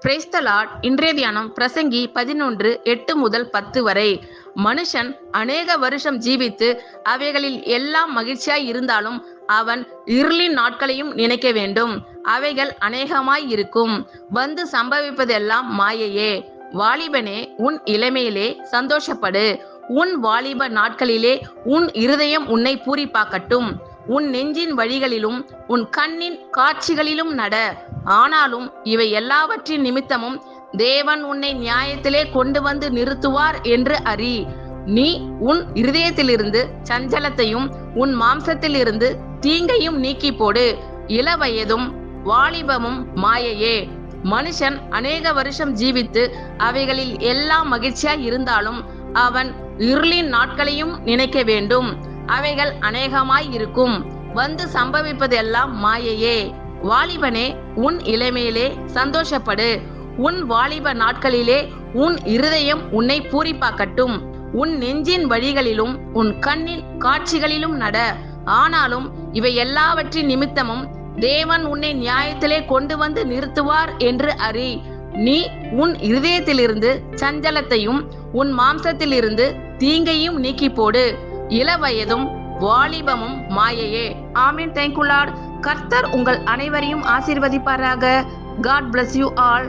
Praise the Lord. இன்றைய தியானம் பிரசங்கி 11:8 முதல் 10 வரை. மனுஷன் அநேக வருஷம் ஜீவித்து அவைகளில் எல்லாம் மகிழ்ச்சியாய் இருந்தாலும் அவன் இருளின் நாட்களையும் நினைக்க வேண்டும். அவைகள் அநேகமாய் இருக்கும். வந்து சம்பவிப்பதெல்லாம் மாயையே. வாலிபனே, உன் இளமையிலே சந்தோஷப்படு. உன் வாலிப நாட்களிலே உன் இருதயம் உன்னை பூரிப்பாக்கட்டும். உன் நெஞ்சின் வழிகளிலும் உன் கண்ணின் காட்சிகளிலும் நட. ஆனாலும் இவை எல்லாவற்றின் நிமித்தமும் தேவன் உன்னை நியாயத்திலே கொண்டு வந்து நிறுத்துவார் என்று அறி. நீ உன் இருதயத்திலிருந்து சஞ்சலத்தையும் உன் மாம்சத்திலிருந்து தீங்கையும் நீக்கி போடு. இளவயதும் வாலிபமும் மாயையே. மனுஷன் அநேக வருஷம் ஜீவித்து அவைகளில் எல்லாம் மகிழ்ச்சியாய் இருந்தாலும் அவன் இருளின் நாட்களையும் நினைக்க வேண்டும். அவைகள் அநேகமாய் இருக்கும். வந்து சம்பவிப்பதெல்லாம் மாயையே. வாலிபனே, உன் இளமையிலே சந்தோஷப்படு. உன் வாலிப நாட்களிலே உன் இருதயம் உன்னை பூரிப்பாக்கட்டும். உன் நெஞ்சின் வழிகளிலும் உன் கண்ணின் காட்சிகளிலும் நட. ஆனாலும் இவை எல்லாவற்றின் நிமித்தமும் தேவன் உன்னை நியாயத்திலே கொண்டு வந்து நிறுத்துவார் என்று அறி. நீ உன் இருதயத்திலிருந்து சஞ்சலத்தையும் உன் மாம்சத்திலிருந்து தீங்கையும் நீக்கி போடு. இளவயதும் வாலிபமும் மாயையே. ஆமென். Thank you Lord. கர்த்தர் உங்கள் அனைவரையும் ஆசீர்வதிப்பாராக. God bless you all.